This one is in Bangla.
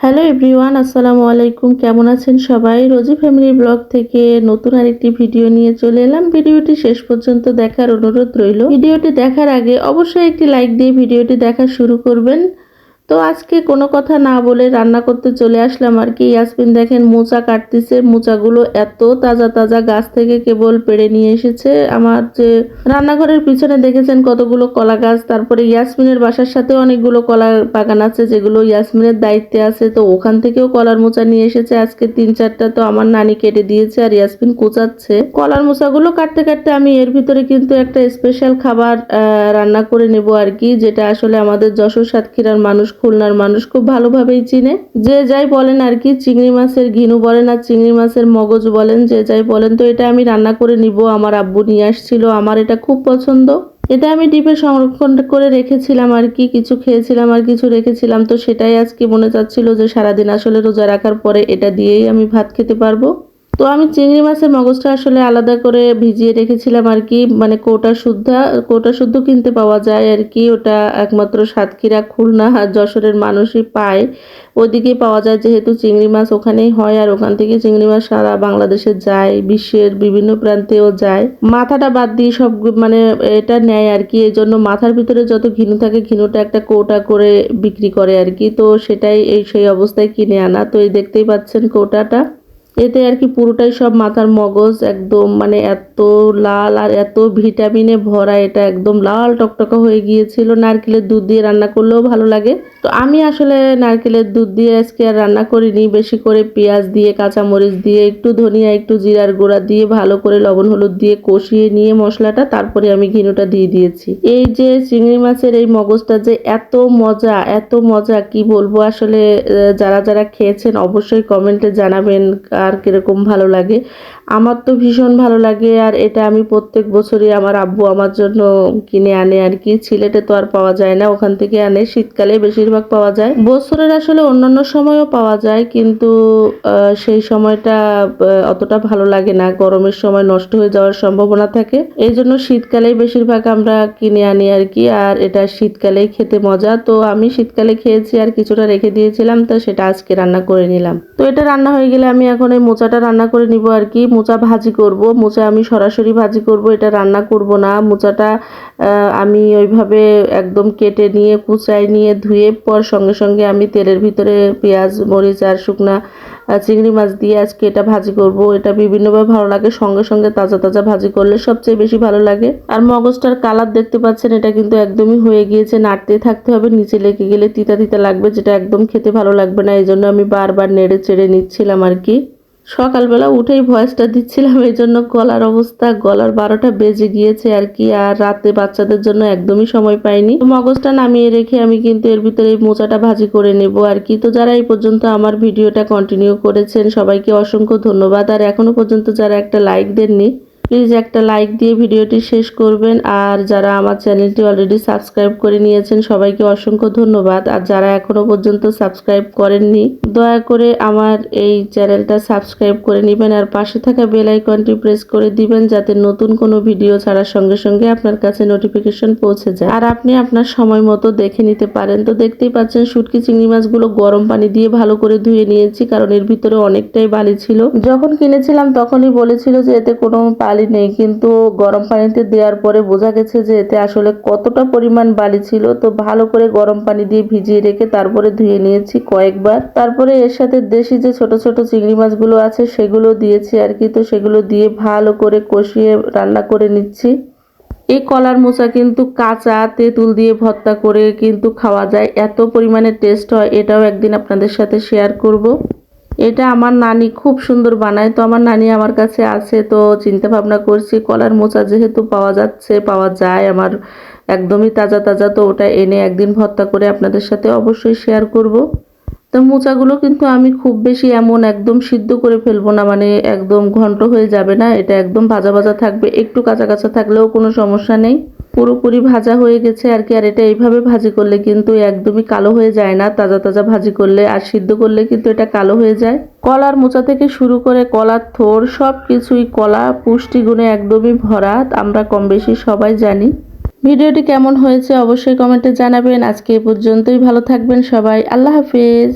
হ্যালো এভরিওয়ান, আসসালামু আলাইকুম। কেমন আছেন সবাই? রোজি ফ্যামিলি ব্লগ থেকে নতুন আরেকটি ভিডিও নিয়ে চলে এলাম। ভিডিওটি শেষ পর্যন্ত দেখার অনুরোধ রইল। ভিডিওটি দেখার আগে অবশ্যই একটি লাইক দিয়ে ভিডিওটি দেখা শুরু করবেন। তো আজকে কোনো কথা না বলে রান্না করতে চলে আসলাম আর কি। ইয়াসমিন দেখেন মোচা কাটতেছে। মোচাগুলো এত তাজা তাজা, গাছ থেকে কেবল পেড়ে নিয়ে এসেছে। আমার যে রান্নাঘরের পিছনে দেখেছেন কতগুলো কলা গাছ, তারপরে ইয়াসমিনের বাসার সাথে অনেকগুলো কলার বাগান আছে যেগুলো ইয়াসমিনের দায়িত্বে আছে। তো ওখান থেকেও কলার মোচা নিয়ে এসেছে আজকে 3-4টা। তো আমার নানি কেটে দিয়েছে আর ইয়াসমিন কোচাচ্ছে। কলার মোচাগুলো কাটতে কাটতে আমি এর ভিতরে কিন্তু একটা স্পেশাল খাবার রান্না করে নেব আর কি, যেটা আসলে আমাদের যশোর সাতক্ষীরার মানুষ, খুলনার মানুষ খুব ভালোভাবেই চিনে। যে যাই বলেন আর কি, চিংড়ি মাছের ঘিনু বলেন আর চিংড়ি মাছের মগজ বলেন, যে যাই বলেন। তো এটা আমি রান্না করে নিব। আমার আব্বু নিয়ে আসছিল, আমার এটা খুব পছন্দ। এটা আমি ডিপে সংরক্ষণ করে রেখেছিলাম আর কি, কিছু খেয়েছিলাম আর কিছু রেখেছিলাম। তো সেটাই আজকে মনে চাচ্ছিল যে সারাদিন আসলে রোজা রাখার পরে এটা দিয়েই আমি ভাত খেতে পারবো। তো আমি চিংড়ি মাছের মগজটা আসলে আলাদা করে ভিজিয়ে রেখেছিলাম আর কি, মানে কোটা শুদ্ধ কিনতে পাওয়া যায় আর কি। ওটা একমাত্র সাতক্ষীরা, খুলনা আর যশোরের মানুষই পায়, ওইদিকেই পাওয়া যায় যেহেতু চিংড়ি মাছ ওখানেই হয়। আর ওখান থেকে চিংড়ি মাছ সারা বাংলাদেশে যায়, বিশ্বের বিভিন্ন প্রান্তেও যায়। মাথাটা বাদ দিয়ে সব মানে এটা নেয় আর কি। এই জন্য মাথার ভিতরে যত ঘিনু থাকে, ঘিনুটা একটা কৌটা করে বিক্রি করে আর কি। তো সেটাই সেই অবস্থায় কিনে আনা। তো এই দেখতেই পাচ্ছেন কৌটাটা, এতে আর কি পুরোটাই সব মাথার মগজ, একদম মানে এত লাল আর এত ভিটামিনে ভরা, এটা একদম লাল টকটকা হয়ে গিয়েছিল। নারকেলের দুধ দিয়ে রান্না করলেও ভালো লাগে। তো আমি আসলে নারকেলের দুধ দিয়ে আজকে আর রান্না করিনি, বেশি করে পেঁয়াজ দিয়ে, কাঁচামরিচ দিয়ে, একটু ধনিয়া, একটু জিরার গুঁড়া দিয়ে ভালো করে লবণ হলুদ দিয়ে কষিয়ে নিয়ে মশলাটা, তারপরে আমি ঘিনুটা দিয়ে দিয়েছি। এই যে চিংড়ি মাছের এই মগজটা যে এত মজা, এত মজা কি বলবো আসলে। যারা যারা খেয়েছেন অবশ্যই কমেন্টে জানাবেন আর কিরকম ভালো লাগে। আমার তো ভীষণ ভালো লাগে। আর এটা আমি প্রত্যেক বছরই আমার আব্বু আমার জন্য কিনে আনে আর কি। সিলেটে তো আর পাওয়া যায় না, ওখান থেকে আনে। শীতকালে বেশিরভাগ পাওয়া যায়, বছরের আসলে অন্যান্য সময়ও পাওয়া যায়, কিন্তু সেই সময়টা অতটা ভালো লাগে না। গরমের সময় নষ্ট হয়ে যাওয়ার সম্ভাবনা থাকে, এই জন্য শীতকালেই বেশিরভাগ আমরা কিনে আনি আর কি। আর এটা শীতকালেই খেতে মজা। তো আমি শীতকালে খেয়েছি আর কিছুটা রেখে দিয়েছিলাম, তো সেটা আজকে রান্না করে নিলাম। তো এটা রান্না হয়ে গেলে আমি এখন এই মোচাটা রান্না করে নিব আর কি। মোচা ভাজি করব। মোচা আমি সরাসরি ভাজি করব, এটা রান্না করব না। মোচাটা আমি ওইভাবে একদম কেটে নিয়ে, কুচাই নিয়ে, ধুয়ে পর সঙ্গে সঙ্গে আমি তেলের ভিতরে পেঁয়াজ, মরিচ আর শুকনা চিংড়ি মাছ দিয়ে আজকে এটা ভাজি করব। এটা বিভিন্নভাবে ভালো লাগে, সঙ্গে সঙ্গে তাজা তাজা ভাজি করলে সবচেয়ে বেশি ভালো লাগে। আর মগজটার কালার দেখতে পাচ্ছেন, এটা কিন্তু একদমই হয়ে গিয়েছে। নাড়তে থাকতে হবে, নিচে লেগে গেলে তিতা তিতা লাগবে, যেটা একদম খেতে ভালো লাগবে না। এই জন্য আমি বারবার নেড়ে চেড়ে নিচ্ছিলাম আর কি। সকালবেলা উঠেই ভয়েসটা দিচ্ছিলাম, এই জন্য গলার অবস্থা, গলার 12টা বেজে গিয়েছে আর কি। আর রাতে বাচ্চাদের জন্য একদমই সময় পাইনি। মগজটা নামিয়ে রেখে আমি কিন্তু এর ভিতরে এই মোচাটা ভাজি করে নেব আর কি। তো যারা এই পর্যন্ত আমার ভিডিওটা কন্টিনিউ করেছেন সবাইকে অসংখ্য ধন্যবাদ। আর এখনো পর্যন্ত যারা একটা লাইক দেননি, প্লিজ একটা লাইক দিয়ে ভিডিওটি শেষ করবেন। আর যারা আমার চ্যানেলটি অলরেডি সাবস্ক্রাইব করে নিয়েছেন সবাইকে অসংখ্য ধন্যবাদ। আর যারা এখনো পর্যন্ত সাবস্ক্রাইব করেননি, দয়া করে আমার এই চ্যানেলটা সাবস্ক্রাইব করে নেবেন আর পাশে থাকা বেল আইকনটি প্রেস করে দিবেন, যাতে নতুন কোনো ভিডিও ছাড়ার সঙ্গে সঙ্গে আপনার কাছে নোটিফিকেশন পৌঁছে যায় আর আপনি আপনার সময় মতো দেখে নিতে পারেন। তো দেখতেই পাচ্ছেন শুটকি চিংড়ি মাছগুলো গরম পানি দিয়ে ভালো করে ধুয়ে নিয়েছি, কারণ এর ভিতরে অনেকটাই বালি ছিল। যখন কিনেছিলাম তখনই বলেছিল যে এতে কোনো বালি নেই, কিন্তু গরম পানিতে দেওয়ার পরে বোঝা গেছে যে এতে আসলে কতটা পরিমাণ বালি ছিল। তো ভালো করে গরম পানি দিয়ে ভিজিয়ে রেখে তারপরে ধুয়ে নিয়েছি কয়েকবার। তারপরে এর সাথে দেশি যে ছোট ছোট চিংড়ি মাছগুলো আছে সেগুলো দিয়েছি আর কি। তো সেগুলো দিয়ে ভালো করে কষিয়ে রান্না করে নিচ্ছি। এই কলার মোচা কিন্তু কাঁচা তেঁতুল দিয়ে ভর্তা করে কিন্তু খাওয়া যায়, এত পরিমাণে টেস্ট হয়। এটাও একদিন আপনাদের সাথে শেয়ার করব। এটা আমার নানি খুব সুন্দর বানায়। তো আমার নানি আমার কাছে আছে, তো চিন্তা ভাবনা করছি কলার মোচা যেহেতু পাওয়া যায় আমার একদমই তাজা তাজা, তো ওটা এনে একদিন ভর্তা করে আপনাদের সাথে অবশ্যই শেয়ার করব। তো মোচাগুলো কিন্তু আমি খুব বেশি এমন একদম সিদ্ধ করে ফেলবো না, মানে একদম ঘন্ট হয়ে যাবে না। এটা একদম ভাজা ভাজা থাকবে, একটু কাঁচা কাঁচা থাকলেও কোনো সমস্যা নেই। পুরোপুরি ভাজা হয়ে গেছে আর কি। আর এটা এইভাবে ভাজি করলে কিন্তু একদমই কালো হয়ে যায় না, তাজা তাজা ভাজি করলে। আর সিদ্ধ করলে কিন্তু এটা কালো হয়ে যায়। কলার মোচা থেকে শুরু করে কলার থোড় সব কিছুই, কলা পুষ্টিগুণে একদমই ভরা, আমরা কম বেশি সবাই জানি। ভিডিওটি কেমন হয়েছে অবশ্যই কমেন্টে জানাবেন। আজকে এ পর্যন্তই, ভালো থাকবেন সবাই, আল্লাহ হাফেজ।